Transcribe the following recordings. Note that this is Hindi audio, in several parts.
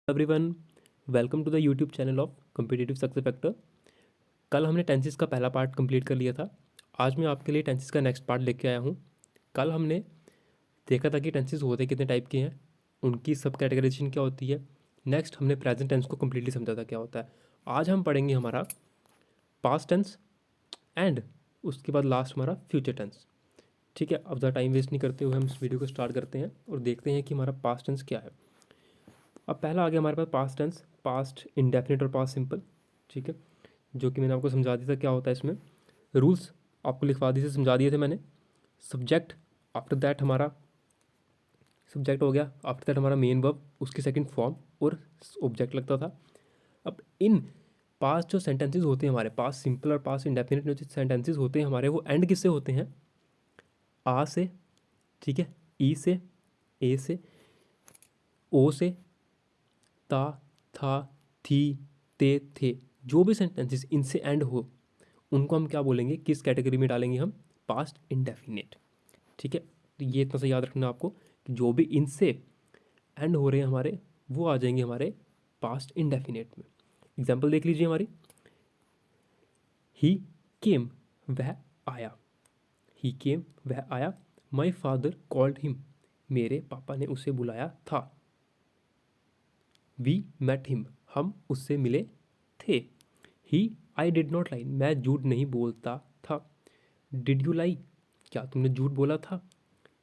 Everyone, welcome to the YouTube channel of competitive success factor. कल हमने टेंसेस का पहला पार्ट कंप्लीट कर लिया था। आज मैं आपके लिए टेंसेस का नेक्स्ट पार्ट लेके आया हूँ। कल हमने देखा था कि टेंसेस होते कितने टाइप के हैं, उनकी सब कैटेगराइजेशन क्या होती है। नेक्स्ट हमने प्रेजेंट टेंस को कम्प्लीटली समझा था क्या होता है। आज हम पढ़ेंगे हमारा पास्ट टेंस एंड उसके बाद लास्ट हमारा फ्यूचर टेंस। ठीक है, अब ज़्यादा टाइम वेस्ट नहीं करते हुए हम इस वीडियो को स्टार्ट करते हैं और देखते हैं कि हमारा पास्ट टेंस क्या है। अब पहला आ गया हमारे पास पास्ट टेंस, पास्ट इंडेफिनिट और पास्ट सिंपल। ठीक है, जो कि मैंने आपको समझा दिया था क्या होता है इसमें। रूल्स आपको लिखवा दिए थे, समझा दिए थे मैंने। सब्जेक्ट, आफ्टर दैट हमारा सब्जेक्ट हो गया, आफ्टर दैट हमारा मेन वर्ब, उसकी सेकंड फॉर्म और ऑब्जेक्ट लगता था। अब इन पास्ट जो सेंटेंसेस होते हैं हमारे पास, सिंपल और पास्ट इंडेफिनिट जो सेंटेंसेस होते हैं हमारे, वो एंड किससे होते हैं? आ से, ठीक है, ई से, ए से, ओ से, ता, था, थी, ते, थे। जो भी सेंटेंसेस इनसे एंड हो उनको हम क्या बोलेंगे, किस कैटेगरी में डालेंगे हम? Past indefinite. ठीक है, तो ये इतना सा याद रखना आपको कि जो भी इनसे एंड हो रहे हैं हमारे, वो आ जाएंगे हमारे पास्ट इंडेफिनिट में। एग्जाम्पल देख लीजिए हमारी। ही केम, वह आया। ही केम, वह आया। माई फादर कॉल्ड हिम, मेरे पापा ने उसे बुलाया था। वी मेट हिम, हम उससे मिले थे। ही, आई डिड नॉट लाई, मैं झूठ नहीं बोलता था। डिड यू लाई, क्या तुमने झूठ बोला था?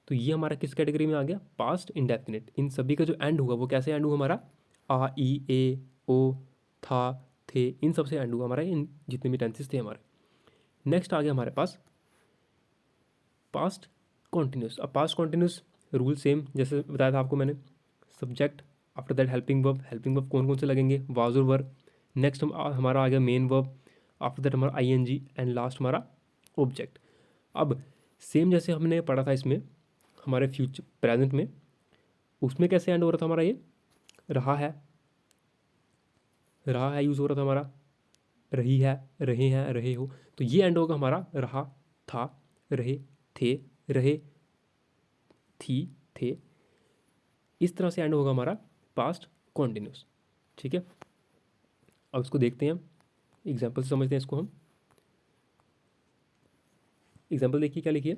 तो ये हमारा किस कैटेगरी में आ गया? Past indefinite. इन सभी का जो एंड हुआ वो कैसे एंड हुआ हमारा? आ, ई, ए, ओ, था, थे, इन सबसे एंड हुआ हमारा, इन जितने भी टेंसेस थे हमारे। नेक्स्ट आ गया हमारे पास पास्ट कॉन्टिन्यूस। अब पास्ट कॉन्टिन्यूस रूल सेम जैसे बताया था आपको मैंने। Subject, after that helping verb. Helping verb कौन कौन से लगेंगे? वाज और वर। नेक्स्ट हमारा आ गया मेन वर्ब, आफ्टर दैट हमारा I N G and last हमारा ऑब्जेक्ट। अब सेम जैसे हमने पढ़ा था इसमें हमारे फ्यूचर प्रेजेंट में, उसमें कैसे एंड हो रहा था हमारा? ये रहा है, रहा है यूज़ हो रहा था हमारा। रही है, रहे हैं, रहे हो। तो ये एंड होगा हमारा रहा, था, रहे, थे, रहे, थी, थे। इस तरह से एंड होगा हमारा पास्ट कॉन्टिन्यूस। ठीक है, अब इसको देखते हैं, एग्जाम्पल से समझते हैं इसको हम। एग्जाम्पल देखिए क्या लिखिए।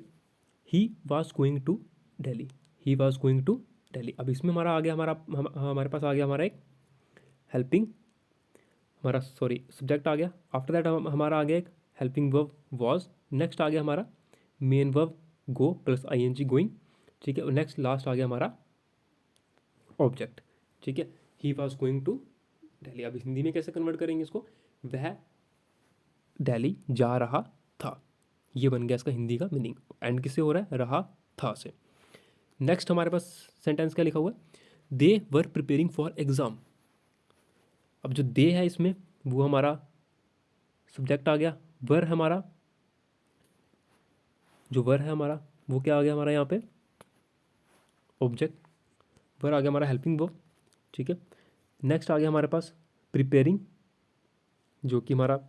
He was going to Delhi. He was going to Delhi. अब इसमें हमारा आ गया हमारे पास आ गया हमारा एक हेल्पिंग, हमारा सॉरी सब्जेक्ट आ गया। आफ्टर दैट हमारा आ गया एक हेल्पिंग वर्ब वॉज। नेक्स्ट आ गया हमारा main verb go plus I N G going. ठीक है, और नेक्स्ट लास्ट आ गया हमारा ऑब्जेक्ट। ठीक है, he was going to Delhi. अब हिंदी में कैसे कन्वर्ट करेंगे इसको? वह दिल्ली जा रहा था। ये बन गया इसका हिंदी का मीनिंग। एंड किससे हो रहा है? रहा था से। नेक्स्ट हमारे पास सेंटेंस क्या लिखा हुआ है? दे वर प्रिपेयरिंग फॉर एग्जाम। अब जो दे है इसमें वो हमारा सब्जेक्ट आ गया। वर हमारा, जो वर है हमारा वो क्या आ गया हमारा यहाँ पे? ऑब्जेक्ट। वर आ गया हमारा हेल्पिंग वर्ब। ठीक है, नेक्स्ट आ गया हमारे पास प्रिपेयरिंग, जो कि हमारा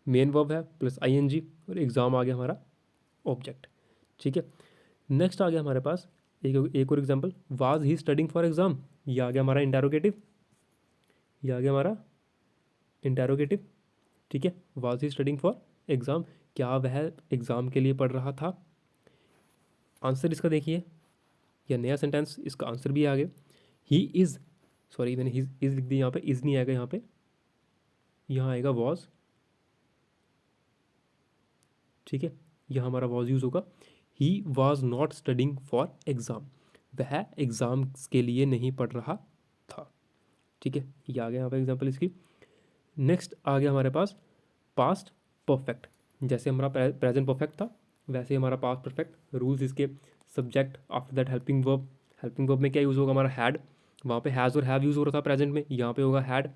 मेन वर्ब है प्लस आई एन जी, और एग्ज़ाम आ गया हमारा ऑब्जेक्ट। ठीक है, नेक्स्ट आ गया हमारे पास एक और example, was he studying for exam. ये आ गया हमारा इंटेरोगेटिव, ये आ गया हमारा इंटेरोगेटिव। ठीक है, was he studying for exam, क्या वह एग्ज़ाम के लिए पढ़ रहा था? आंसर इसका देखिए, या नया सेंटेंस, इसका आंसर भी आ गया। ही इज़, सॉरी मैंने ही इज़ लिख दिया यहाँ पे, इज़ नहीं आएगा यहाँ पे, यहाँ आएगा वॉज। ठीक है, यहाँ हमारा वॉज यूज़ होगा। He was not studying for exam, वह एग्ज़ाम्स के लिए नहीं पढ़ रहा था। ठीक है, ये आ गया यहाँ पे एग्जाम्पल इसकी। नेक्स्ट आ गया हमारे पास पास्ट परफेक्ट। जैसे हमारा प्रेजेंट परफेक्ट था वैसे ही हमारा पास्ट परफेक्ट। रूल्स इसके, subject, after that helping verb. Helping verb में क्या यूज़ होगा हमारा? हैड। वहाँ पे हैज़ और हैव यूज़ हो रहा था प्रेजेंट में, यहाँ पे होगा हैड।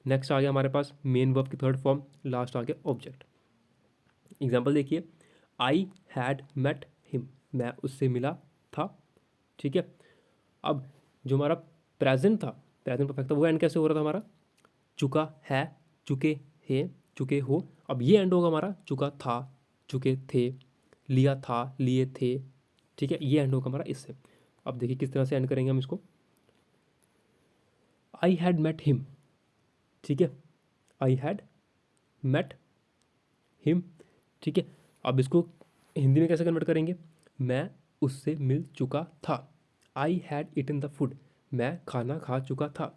नेक्स्ट आ गया हमारे पास मेन वर्ब की थर्ड फॉर्म, लास्ट आ गया ऑब्जेक्ट। एग्जाम्पल देखिए, आई हैड मेट हिम, मैं उससे मिला था। ठीक है, अब जो हमारा प्रेजेंट था, प्रेजेंट परफेक्ट था, वो एंड कैसे हो रहा था हमारा? चुका है, चुके हैं, चुके हो। अब ये एंड होगा हमारा चुका था, चुके थे, लिया था, लिए थे। ठीक है, ये एंड होगा हमारा इससे। अब देखिए किस तरह से एंड करेंगे हम इसको। आई हैड मेट हिम, ठीक है, आई हैड मेट हिम, ठीक है। अब इसको हिंदी में कैसे कन्वर्ट करेंगे, मैं उससे मिल चुका था। I had eaten the food, मैं खाना खा चुका था,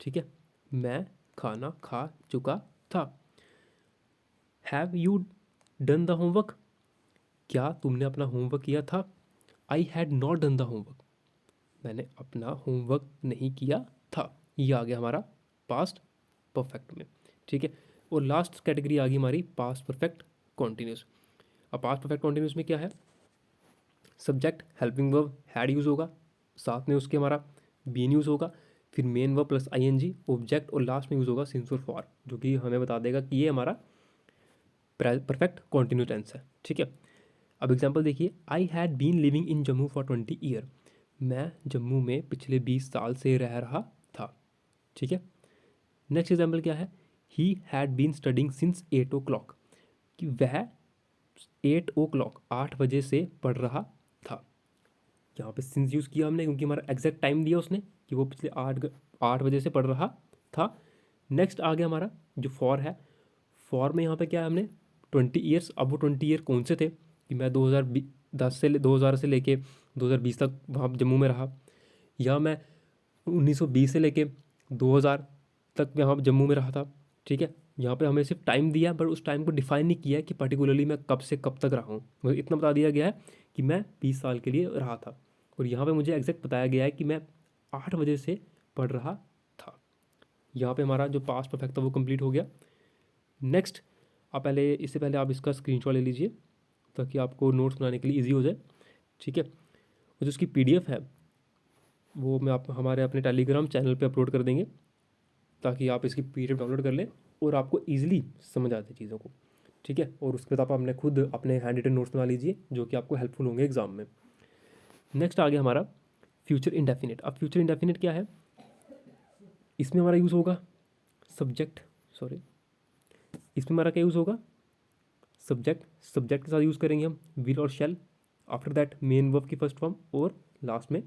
ठीक है, मैं खाना खा चुका था। Have you done the homework, क्या तुमने अपना होमवर्क किया था। I had not done the homework, मैंने अपना होमवर्क नहीं किया था। ये आ गया हमारा पास्ट परफेक्ट में, ठीक है। और लास्ट कैटेगरी आ गई हमारी पास्ट परफेक्ट कॉन्टिन्यूस। अब पास्ट परफेक्ट कॉन्टिन्यूस में क्या है, subject helping verb had use होगा, साथ में उसके हमारा बीन यूज़ होगा, फिर main verb plus ING object, और लास्ट में यूज़ होगा सिंस और फॉर, जो कि हमें बता देगा कि ये हमारा परफेक्ट कॉन्टिन्यू टेंस है, ठीक है। अब एग्जांपल देखिए, I had been living in Jammu for 20 year, मैं जम्मू में पिछले 20 साल से रह रहा था, ठीक है। नेक्स्ट एग्जांपल क्या है, he had been studying since 8 o'clock, कि वह 8 o'clock 8 बजे से पढ़ रहा था। यहाँ पे सिंस यूज़ किया हमने क्योंकि हमारा एग्जैक्ट टाइम दिया उसने कि वो पिछले 8 बजे से पढ़ रहा था। नेक्स्ट आ गया हमारा जो फॉर है, फॉर में यहाँ पे क्या है हमने 20 ईयर्स, अब वो 20 ईयर कौन से थे कि मैं 2010 से लेके 2020 तक वहाँ जम्मू में रहा, या मैं 1920 से लेके 2000 तक यहाँ जम्मू में रहा था, ठीक है। यहाँ पे हमें सिर्फ टाइम दिया बट उस टाइम को डिफाइन नहीं किया है कि पर्टिकुलरली मैं कब से कब तक रहा हूँ, मुझे इतना बता दिया गया है कि मैं 20 साल के लिए रहा था, और यहाँ पे मुझे एग्जैक्ट बताया गया है कि मैं 8 बजे से पढ़ रहा था। यहाँ पे हमारा जो पास्ट परफेक्ट था वो कंप्लीट हो गया। नेक्स्ट, आप पहले इससे पहले आप इसका स्क्रीनशॉट ले लीजिए ताकि आपको नोट्स बनाने के लिए ईजी हो जाए, ठीक है। और जो उसकी PDF है वो मैं आप हमारे अपने टेलीग्राम चैनल पे अपलोड कर देंगे ताकि आप इसकी PDF डाउनलोड कर लें और आपको ईजिली समझ आते चीज़ों को, ठीक है। और उसके बाद आप अपने खुद अपने हैंड रिटन नोट्स बना लीजिए जो कि आपको हेल्पफुल होंगे एग्जाम में। नेक्स्ट आ गया हमारा फ्यूचर इंडेफिनिट। अब फ्यूचर इंडेफिनिट क्या है, इसमें हमारा यूज़ होगा सब्जेक्ट, सॉरी, इसमें हमारा क्या यूज़ होगा, सब्जेक्ट, सब्जेक्ट के साथ यूज़ करेंगे हम विल और शैल, आफ्टर दैट मेन वर्ब की फर्स्ट फॉर्म, और लास्ट में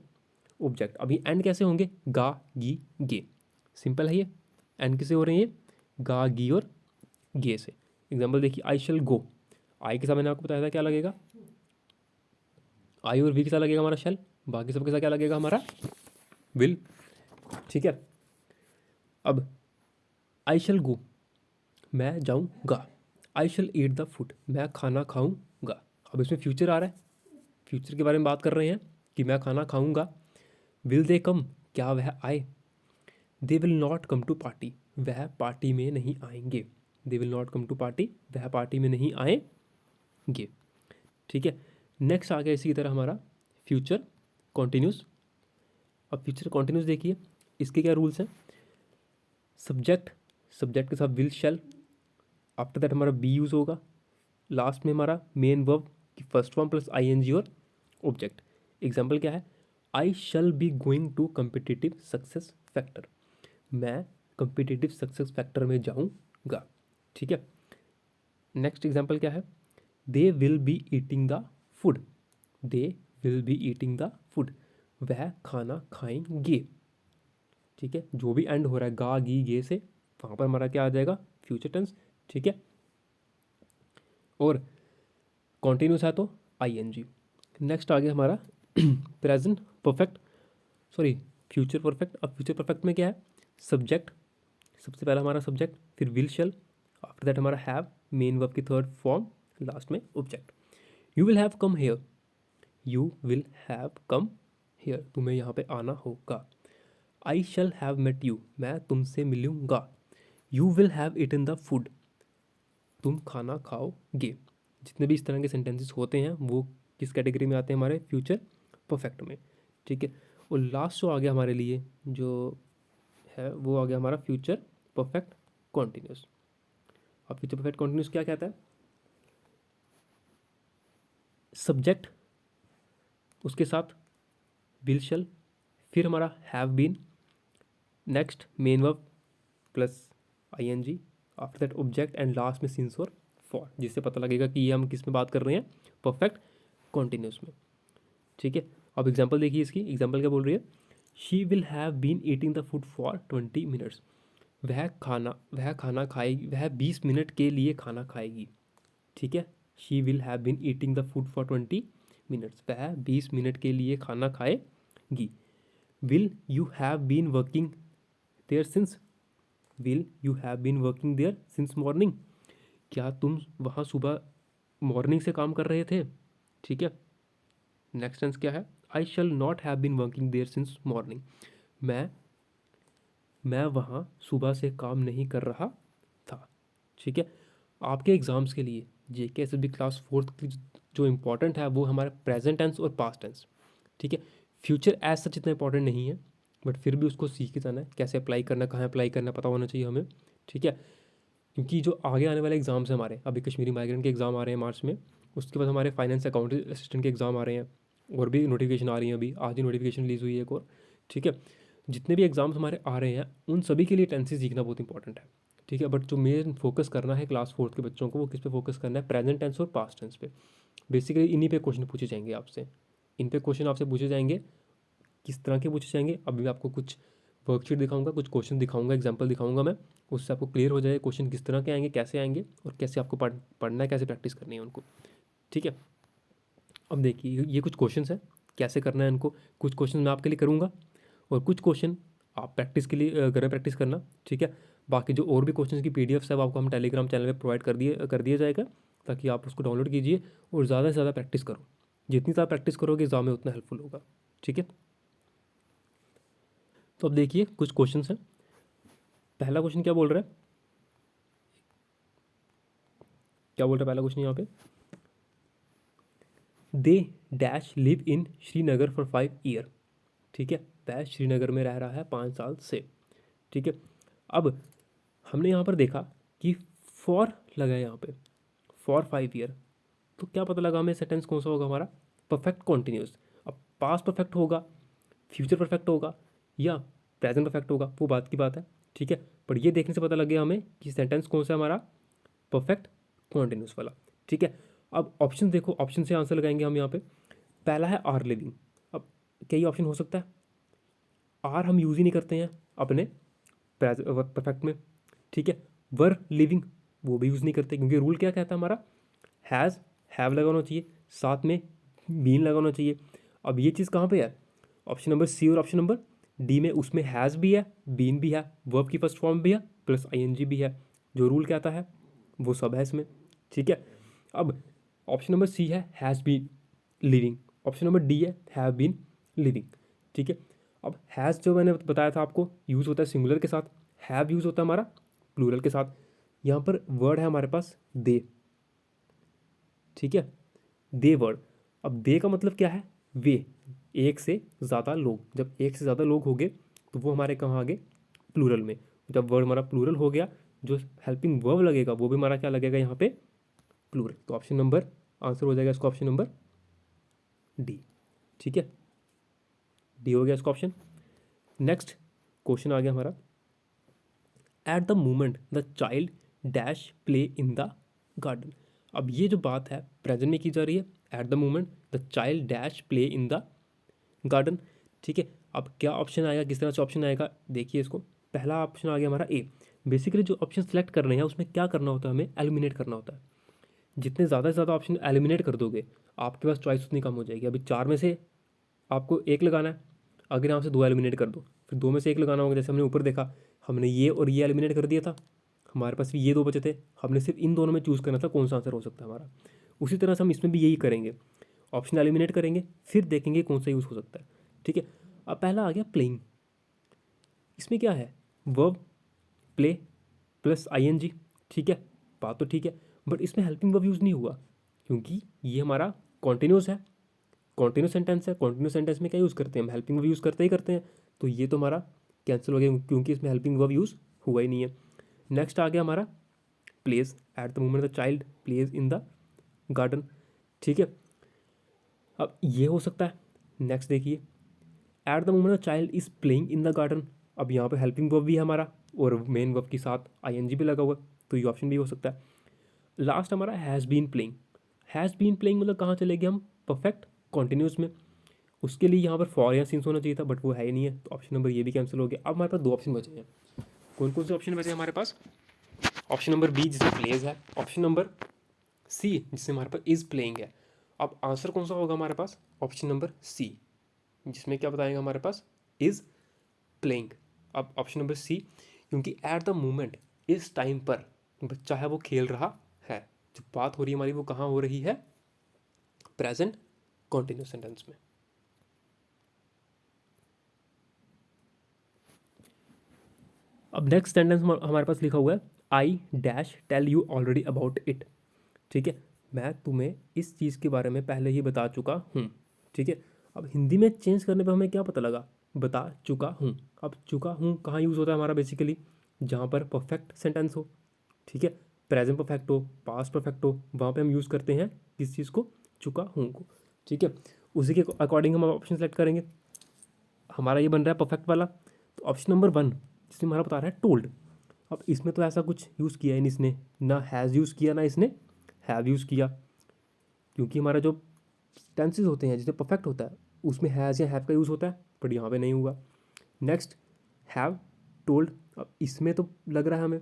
ऑब्जेक्ट। अभी एंड कैसे होंगे, गा गी गे, सिंपल है ये। एंड किसे हो रहे हैं ये, गा गी और गे से। एग्जाम्पल देखिए, आई शैल गो, आई के साथ मैंने आपको बताया था क्या लगेगा, आई और वी के साथ लगेगा हमारा शैल, बाकी सबके साथ क्या लगेगा हमारा विल, ठीक है। अब आई शैल गो, मैं जाऊँगा, आई शैल ईट द फूड, मैं खाना खाऊंगा। अब इसमें फ्यूचर आ रहा है, फ्यूचर के बारे में बात कर रहे हैं कि मैं खाना खाऊंगा। विल दे कम, क्या वह आए, they will not come to party, वह पार्टी में नहीं आएंगे, they will not come to party, वह पार्टी में नहीं आएंगे, ठीक है। नेक्स्ट आ गया इसी की तरह हमारा फ्यूचर कॉन्टिन्यूस। अब फ्यूचर कॉन्टिन्यूस देखिए, इसके क्या रूल्स हैं, सब्जेक्ट, सब्जेक्ट के साथ विल शैल, आफ्टर दैट हमारा बी यूज़ होगा, लास्ट में हमारा मेन वर्ब की फर्स्ट फॉर्म प्लस आईएनजी और ऑब्जेक्ट। एग्जाम्पल क्या है, I shall be going to competitive success factor, मैं कम्पिटिटिव सक्सेस फैक्टर में जाऊंगा, ठीक है। नेक्स्ट एग्जाम्पल क्या है, they will be eating the food, they will be eating the food, वह खाना खाएंगे, ठीक है। जो भी एंड हो रहा है गा गी गे से, वहाँ पर हमारा क्या आ जाएगा, फ्यूचर टेंस, ठीक है। और कॉन्टिन्यूस है तो आईएनजी। नेक्स्ट आ गया हमारा present perfect, sorry future perfect. अब फ्यूचर परफेक्ट में क्या है, सब्जेक्ट, सबसे पहला हमारा सब्जेक्ट, फिर विल शैल, आफ्टर दैट हमारा हैव, मेन वर्ब की थर्ड फॉर्म, लास्ट में object. You will have come here, you will have come here, तुम्हें यहाँ पे आना होगा। I shall have met you, मैं तुमसे मिलूंगा। You will have eaten the food, तुम खाना खाओगे। जितने भी इस तरह के सेंटेंसेस होते हैं वो किस कैटेगरी में आते हैं, हमारे फ्यूचर परफेक्ट में, ठीक है। और लास्ट जो आ गया हमारे लिए जो है वो आ गया हमारा फ्यूचर परफेक्ट कॉन्टिन्यूस। अब फ्यूचर परफेक्ट कॉन्टिन्यूस क्या कहता है, सब्जेक्ट उसके साथ विल शैल, फिर हमारा have been, next main verb plus ING, after that object, and last में सिंस और फॉर, जिससे पता लगेगा कि ये हम किस में बात कर रहे हैं, परफेक्ट कॉन्टिन्यूस में, ठीक है। अब एग्जांपल देखिए इसकी, एग्जांपल क्या बोल रही है, she will have been eating the food for 20 minutes. वह खाना खाएगी, वह 20 मिनट के लिए खाना खाएगी। ठीक है, she will have been eating the food for 20 minutes, वह 20 मिनट के लिए खाना खाएगी। Will you have been working there since, will you have been working there since morning, क्या तुम वहाँ सुबह मॉर्निंग से काम कर रहे थे। ठीक है, नेक्स्ट टेंस क्या है, I shall not have been working there since morning, मैं वहाँ सुबह से काम नहीं कर रहा था। ठीक है, आपके एग्ज़ाम्स के लिए जेके एसएसबी क्लास 4 की जो इम्पोर्टेंट है वो हमारा प्रेजेंट टेंस और पास्ट टेंस। ठीक है, फ्यूचर एज सच इतना इंपॉर्टेंट नहीं है, बट फिर भी उसको सीख के जाना है, कैसे अप्लाई करना, कहाँ अप्लाई करना पता होना चाहिए हमें। ठीक है, क्योंकि जो आगे आने वाले एग्ज़ाम्स हैं हमारे, अभी कश्मीरी माइग्रेंट के एग्ज़ाम आ रहे हैं मार्च में, उसके बाद हमारे फाइनेंस अकाउंट असिस्टेंट के एग्ज़ाम आ रहे हैं, और भी नोटिफिकेशन आ रही हैं, अभी आज ही नोटिफिकेशन रिलीज़ हुई है एक और। ठीक है, जितने भी एग्ज़ाम्स हमारे आ रहे हैं उन सभी के लिए टेंसेस सीखना बहुत इंपॉर्टेंट है। ठीक है, बट जो मेन फोकस करना है क्लास 4 के बच्चों को, वो किस पे फोकस करना है, प्रेजेंट टेंस और पास्ट टेंस पे। बेसिकली इन्हीं पे क्वेश्चन पूछे जाएंगे आपसे, इन पे क्वेश्चन आपसे पूछे जाएंगे। किस तरह के पूछे जाएंगे, अभी मैं आपको कुछ वर्कशीट दिखाऊंगा, कुछ क्वेश्चन दिखाऊंगा, एग्जांपल दिखाऊंगा मैं, उससे आपको क्लियर हो जाएगा क्वेश्चन किस तरह के आएंगे, कैसे आएंगे, और कैसे आपको पढ़ना है, कैसे प्रैक्टिस करनी है उनको। ठीक है, अब देखिए ये कुछ क्वेश्चन है, कैसे करना है इनको। कुछ क्वेश्चन मैं आपके लिए करूँगा और कुछ क्वेश्चन आप प्रैक्टिस के लिए घर में प्रैक्टिस करना। ठीक है, बाकी जो और भी क्वेश्चन की पीडीएफ्स है वो आपको हम टेलीग्राम चैनल पे प्रोवाइड कर दिया जाएगा, ताकि आप उसको डाउनलोड कीजिए और ज़्यादा से ज़्यादा प्रैक्टिस करो। जितनी ज़्यादा प्रैक्टिस करोगे एग्जाम में उतना हेल्पफुल होगा। ठीक है, तो अब देखिए कुछ क्वेश्चन हैं। पहला क्वेश्चन क्या बोल रहा है, क्या बोल रहा है पहला क्वेश्चन यहाँ पे, they dash live in Srinagar for 5 year. ठीक है, वह श्रीनगर में रह रहा है 5 साल से। ठीक है, अब हमने यहाँ पर देखा कि फॉर लगा है यहाँ पे, फॉर 5 ईयर, तो क्या पता लगा हमें सेंटेंस कौन सा होगा हमारा, परफेक्ट कॉन्टिन्यूस। अब पास्ट परफेक्ट होगा, फ्यूचर परफेक्ट होगा, या प्रेजेंट परफेक्ट होगा, वो बात की बात है। ठीक है, पर ये देखने से पता लग गया हमें कि सेंटेंस कौन सा है हमारा, परफेक्ट कॉन्टिन्यूस वाला। ठीक है, अब ऑप्शन देखो, ऑप्शन से आंसर लगाएंगे हम यहाँ पे। पहला है आर लिविंग। अब कई ऑप्शन हो सकता है, आर हम यूज़ ही नहीं करते हैं अपने परफेक्ट में। ठीक है, वर लिविंग वो भी यूज़ नहीं करते, क्योंकि रूल क्या कहता है हमारा, हैज़ हैव लगाना चाहिए, साथ में बीन लगाना चाहिए। अब ये चीज़ कहाँ पे है, ऑप्शन नंबर सी और ऑप्शन नंबर डी में, उसमें हैज़ भी है, बीन भी है, वर्ब की फर्स्ट फॉर्म भी है, प्लस आईएनजी भी है। जो रूल कहता है वो सब है इसमें। ठीक है, अब ऑप्शन नंबर सी है has been living, option number D है हैव बीन लिविंग। ठीक है, अब हैज़ जो मैंने बताया था आपको यूज़ होता है सिंगुलर के साथ, हैव यूज़ होता है हमारा प्लूरल के साथ। यहाँ पर वर्ड है हमारे पास दे। ठीक है, दे वर्ड, अब दे का मतलब क्या है, वे, एक से ज़्यादा लोग, जब एक से ज़्यादा लोग हो गए तो वो हमारे कहाँ आ गए, प्लूरल में। जब वर्ड हमारा प्लूरल हो गया, जो हेल्पिंग वर्ब लगेगा वो भी हमारा क्या लगेगा यहाँ पे, प्लूरल। तो ऑप्शन नंबर आंसर हो जाएगा इसका ऑप्शन नंबर डी। ठीक है, डी हो गया इसका ऑप्शन। नेक्स्ट क्वेश्चन आ गया हमारा, eight the moment the child dash play in the garden. अब ये जो बात है प्रेजेंट में की जा रही है, eight the moment the child dash play in the garden. ठीक है, अब क्या ऑप्शन आएगा, किस तरह से ऑप्शन आएगा, देखिए इसको। पहला ऑप्शन आ गया हमारा ए। बेसिकली जो ऑप्शन सेलेक्ट कर रहे हैं उसमें क्या करना होता है, हमें एलिमिनेट करना होता है। जितने ज़्यादा से ज़्यादा ऑप्शन एलिमिनेट कर दोगे आपके पास चॉइस उतनी कम हो जाएगी। अभी 4 में से आपको एक लगाना है, अगर यहाँ से 2 एलिमिनेट कर दो, फिर 2 में से एक लगाना होगा। जैसे हमने ऊपर देखा, हमने ये और ये एलिमिनेट कर दिया था, हमारे पास भी ये 2 बचे थे, हमने सिर्फ इन दोनों में चूज़ करना था कौन सा आंसर हो सकता है हमारा। उसी तरह से हम इसमें भी यही करेंगे, ऑप्शन एलिमिनेट करेंगे, फिर देखेंगे कौन सा यूज़ हो सकता है। ठीक है, अब पहला आ गया प्लेइंग। इसमें क्या है, वर्ब प्ले प्लस आईएनजी। ठीक है, बात तो ठीक है, बट इसमें हेल्पिंग वर्ब यूज़ नहीं हुआ, क्योंकि ये हमारा कॉन्टिन्यूस है, कॉन्टिन्यूस सेंटेंस है। कॉन्टिन्यूस सेंटेंस में क्या यूज़ करते हैं हम, हेल्पिंग वर्ब यूज़ करते ही करते हैं। तो ये तो हमारा कैंसिल हो गया, क्योंकि इसमें हेल्पिंग वर्ब यूज़ हुआ ही नहीं है। नेक्स्ट आ गया हमारा place, at the moment the child plays in the garden. ठीक है, अब ये हो सकता है। नेक्स्ट देखिए, at the moment the child is playing in the garden. अब यहाँ पे हेल्पिंग वर्ब भी है हमारा और मेन वर्ब के साथ आईएनजी भी लगा हुआ है, तो ये ऑप्शन भी हो सकता है। लास्ट हमारा has been playing. Has been playing मतलब कहाँ चले गए हम, परफेक्ट कॉन्टिन्यूस में। उसके लिए यहाँ पर फॉर या सिंस होना चाहिए था, बट वो है ही नहीं है, तो ऑप्शन नंबर ये भी कैंसिल हो गया। अब हमारे पास दो ऑप्शन बचे हैं। कौन कौन से ऑप्शन बचे हैं हमारे पास? ऑप्शन नंबर बी जिसमें प्लेज है, ऑप्शन नंबर सी जिसमें हमारे पास इज़ प्लेइंग है। अब आंसर कौन सा होगा हमारे पास? ऑप्शन नंबर सी, जिसमें क्या बताएगा हमारे पास? Is playing. अब ऑप्शन नंबर सी, क्योंकि एट द मोमेंट, इस टाइम पर बच्चा है वो खेल रहा है। जो बात हो रही है हमारी वो कहाँ हो रही है? प्रेजेंट कॉन्टिन्यूस सेंटेंस में। अब नेक्स्ट सेंटेंस हमारे पास लिखा हुआ है I dash tell you already about it. ठीक है, मैं तुम्हें इस चीज़ के बारे में पहले ही बता चुका हूँ। ठीक है, अब हिंदी में चेंज करने पर हमें क्या पता लगा? बता चुका हूँ। अब चुका हूँ कहाँ यूज़ होता है हमारा? बेसिकली जहाँ पर परफेक्ट सेंटेंस हो, ठीक है, प्रेजेंट परफेक्ट हो, पास्ट परफेक्ट हो, वहाँ पे हम यूज़ करते हैं किस चीज़ को? चुका हूँ को। ठीक है, उसी के अकॉर्डिंग हम ऑप्शन सेलेक्ट करेंगे। हमारा ये बन रहा है परफेक्ट वाला, तो ऑप्शन नंबर वन जिसमें हमारा बता रहा है टोल्ड। अब इसमें तो ऐसा कुछ यूज़ किया ही नहीं इसने, ना हैज़ यूज़ किया ना इसने हैव यूज़ किया, क्योंकि हमारा जो टेंसेज होते हैं जिसमें परफेक्ट होता है उसमें हैज़ या हैव का यूज़ होता है, बट यहाँ पे नहीं हुआ। Next have, told. अब इसमें तो लग रहा है हमें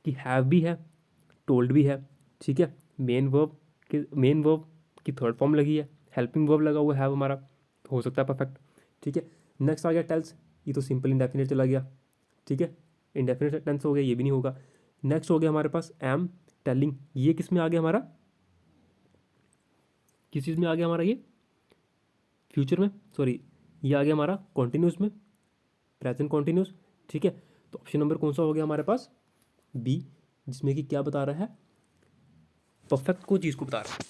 कि हैव भी है, टोल्ड भी है। ठीक है, मेन वर्ब की थर्ड फॉर्म लगी है, हेल्पिंग वर्ब लगा हुआ है हमारा, तो हो सकता है परफेक्ट। ठीक है, नेक्स्ट आ गया टेल्स, ये तो सिंपल इंडेफिनिट चला गया। ठीक है, इंडेफिनिट टेंस हो गया, ये भी नहीं होगा। नेक्स्ट हो गया हमारे पास एम टेलिंग, ये किस में आ गया हमारा? किस चीज़ में आ गया हमारा? ये फ्यूचर में, सॉरी, ये आ गया हमारा कॉन्टिन्यूस में, प्रेजेंट कॉन्टिन्यूस। ठीक है, तो ऑप्शन नंबर कौन सा हो गया हमारे पास? बी, जिसमें कि क्या बता रहा है? परफेक्ट को चीज़ को बता रहा है।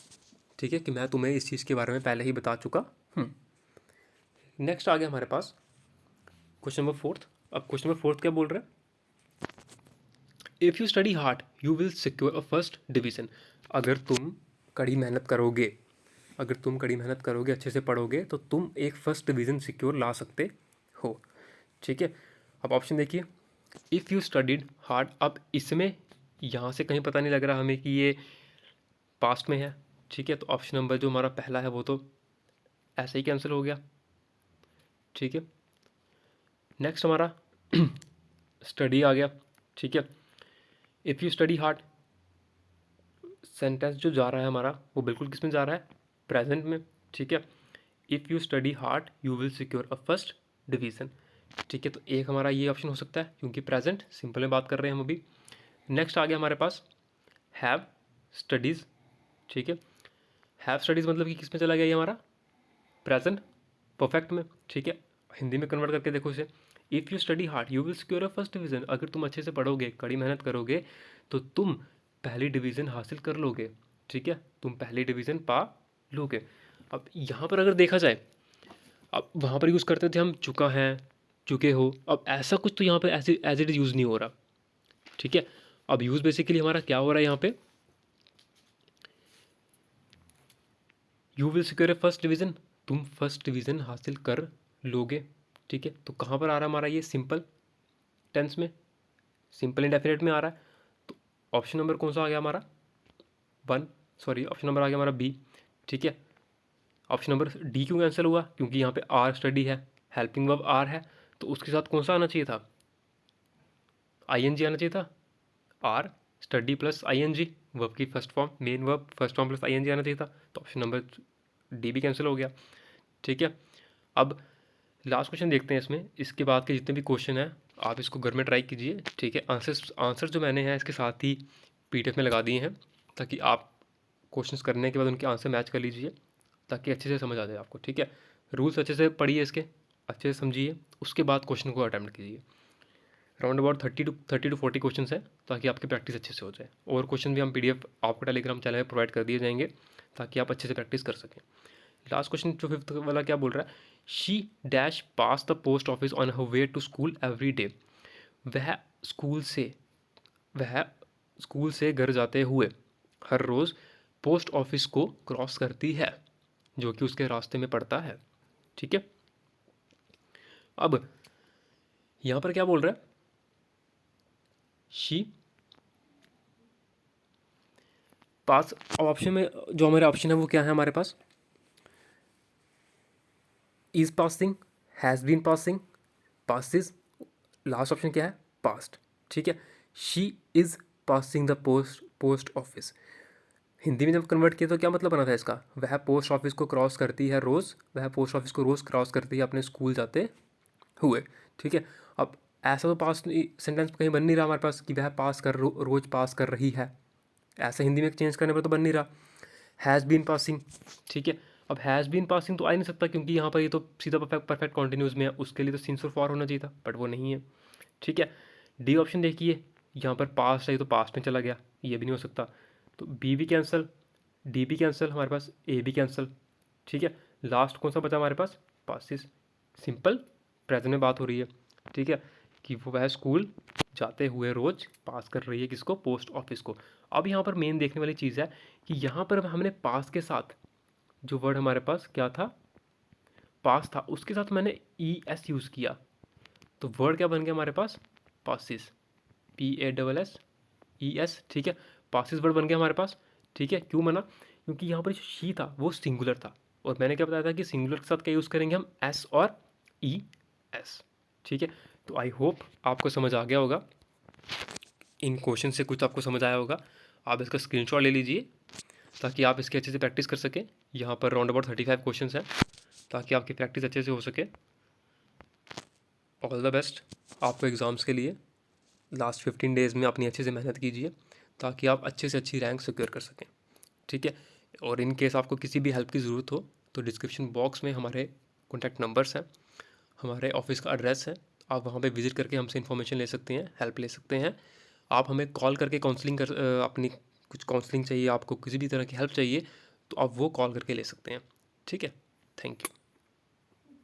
ठीक है, कि मैं तुम्हें इस चीज़ के बारे में पहले ही बता चुका हूँ। नेक्स्ट आ गया हमारे पास क्वेश्चन नंबर फोर्थ। अब क्वेश्चन नंबर फोर्थ क्या बोल रहा है? If you study hard you will secure a first division. अगर तुम कड़ी मेहनत करोगे, अगर तुम कड़ी मेहनत करोगे, अच्छे से पढ़ोगे, तो तुम एक फर्स्ट डिवीज़न सिक्योर ला सकते हो। ठीक है, अब ऑप्शन देखिए, इफ़ यू स्टडीड हार्ड। अब इसमें यहाँ से कहीं पता नहीं लग रहा हमें कि ये पास्ट में है। ठीक है, तो ऑप्शन नंबर जो हमारा पहला है वो तो ऐसे ही कैंसिल हो गया। ठीक है, नेक्स्ट हमारा स्टडी आ गया। ठीक है, if you study hard, sentence जो जा रहा है हमारा वो बिल्कुल किस में जा रहा है? प्रेजेंट में। ठीक है, if you study hard you will secure a first division. ठीक है, तो एक हमारा ये ऑप्शन हो सकता है क्योंकि प्रेजेंट सिंपल में बात कर रहे हैं हम अभी। नेक्स्ट आ गया हमारे पास हैव स्टडीज़। ठीक है, हैव स्टडीज़ मतलब कि किस में चला गया ये हमारा? प्रेजेंट परफेक्ट में। ठीक है, हिंदी में कन्वर्ट करके देखो इसे, if you study hard you will secure a first division. अगर तुम अच्छे से पढ़ोगे, कड़ी मेहनत करोगे, तो तुम पहली डिवीज़न हासिल कर लोगे। ठीक है, तुम पहली डिवीज़न पा लोगे। अब यहाँ पर अगर देखा जाए, अब वहाँ पर यूज़ करते थे हम चुका है, चुके हो। अब ऐसा कुछ तो यहाँ पे ऐसे एज इट इज़ यूज़ नहीं हो रहा। ठीक है, अब यूज़ बेसिकली हमारा क्या हो रहा है यहाँ पे? You will secure A first division, तुम फर्स्ट डिवीज़न हासिल कर लोगे। ठीक है, तो कहाँ पर आ रहा है हमारा ये? सिंपल टेंस में, सिंपल इंडेफिनिट में आ रहा है। तो ऑप्शन नंबर कौन सा आ गया हमारा? वन, सॉरी, ऑप्शन नंबर आ गया हमारा बी। ठीक है, ऑप्शन नंबर डी क्यों कैंसिल हुआ? क्योंकि यहाँ पे आर स्टडी है, हेल्पिंग वर्ब आर है, तो उसके साथ कौन सा आना चाहिए था? आईएनजी आना चाहिए था। Are study plus ING, verb की first form, main verb first form plus ING आना चाहिए था, तो ऑप्शन नंबर डी भी कैंसिल हो गया। ठीक है, अब लास्ट क्वेश्चन देखते हैं इसमें। इसके बाद के जितने भी क्वेश्चन हैं आप इसको घर में ट्राई कीजिए। ठीक है, आंसर जो मैंने हैं इसके साथ ही पीडीएफ में लगा दिए हैं, ताकि आप क्वेश्चंस करने के बाद उनके आंसर मैच कर लीजिए, ताकि अच्छे से समझ आ जाए आपको। ठीक है, रूल्स अच्छे से पढ़िए, इसके अच्छे से समझिए, उसके बाद क्वेश्चन को अटैम्प्ट कीजिए। राउंड अबाउट 30 to 40 क्वेश्चन है, ताकि आपकी प्रैक्टिस अच्छे से हो जाए। और क्वेश्चन भी हम पीडीएफ आपको टेलीग्राम चैनल पर प्रोवाइड कर दिए जाएंगे, ताकि आप अच्छे से प्रैक्टिस कर सकें। लास्ट क्वेश्चन जो फिफ्थ वाला क्या बोल रहा है? She dash pass the post office on her way to school every day. वह स्कूल से वह स्कूल से घर जाते हुए हर रोज़ पोस्ट ऑफिस को क्रॉस करती है, जो कि उसके रास्ते में पड़ता है। ठीक है, अब यहाँ पर क्या बोल रहा है? She pass. अब ऑप्शन में जो हमारे ऑप्शन है वो क्या है हमारे पास? Is passing, has been passing, passes, last option क्या है, पास्ट। ठीक है, she is passing the post office. Hindi में जब कन्वर्ट किया तो क्या मतलब बना था इसका, वह पोस्ट ऑफिस को क्रॉस करती है रोज़, वह पोस्ट ऑफिस को रोज़ क्रॉस करती है अपने स्कूल जाते हुए। ठीक है, अब ऐसा तो पास सेंटेंस कहीं बन नहीं रहा हमारे पास कि वह पास कर रोज़ पास कर रही है, ऐसा हिंदी में चेंज करने पर तो बन नहीं रहा। हैज़ बीन पासिंग, ठीक है, अब हैज़ बीन पासिंग तो आ ही नहीं सकता क्योंकि यहाँ पर ये तो सीधा परफेक्ट कॉन्टिन्यूस में है, उसके लिए तो सिंस और फॉर होना चाहिए था, बट वो नहीं है। ठीक है, डी ऑप्शन देखिए, यहाँ पर पास्ट है तो पास्ट में चला गया, ये भी नहीं हो सकता, तो बी भी कैंसिल, डी भी कैंसिल, हमारे पास ए भी कैंसिल। ठीक है, लास्ट कौन सा बचा हमारे पास, पासिस, सिंपल प्रेजेंट में बात हो रही है। ठीक है, कि वो वह स्कूल जाते हुए रोज़ पास कर रही है किसको, पोस्ट ऑफिस को। अब यहाँ पर मेन देखने वाली चीज़ है कि यहाँ पर हमने पास के साथ जो वर्ड हमारे पास क्या था, पास था, उसके साथ मैंने ई एस यूज़ किया, तो वर्ड क्या बन गया हमारे पास, पासिस, PASSES। ठीक है, पासिस वर्ड बन गया हमारे पास। ठीक है, क्यों बना, क्योंकि यहाँ पर जो शी था वो सिंगुलर था, और मैंने क्या बताया था कि सिंगुलर के साथ क्या यूज़ करेंगे हम, एस और ई एस। ठीक है, तो आई होप आपको समझ आ गया होगा, इन क्वेश्चन से कुछ आपको समझ आया होगा। आप इसका स्क्रीनशॉट ले लीजिए ताकि आप इसकी अच्छे से प्रैक्टिस कर सकें। यहाँ पर राउंड अबाउट 35 क्वेश्चन हैं, ताकि आपकी प्रैक्टिस अच्छे से हो सके। ऑल द बेस्ट आपको एग्ज़ाम्स के लिए। लास्ट 15 डेज़ में अपनी अच्छे से मेहनत कीजिए ताकि आप अच्छे से अच्छी रैंक सिक्योर कर सकें। ठीक है, और इन केस आपको किसी भी हेल्प की ज़रूरत हो तो डिस्क्रिप्शन बॉक्स में हमारे कॉन्टैक्ट नंबर्स हैं, हमारे ऑफिस का एड्रेस है, आप वहाँ पे विज़िट करके हमसे इन्फॉर्मेशन ले सकते हैं, हेल्प ले सकते हैं। आप हमें कॉल करके काउंसलिंग अपनी कुछ काउंसलिंग चाहिए, आपको किसी भी तरह की हेल्प चाहिए तो आप वो कॉल करके ले सकते हैं। ठीक है, थैंक यू।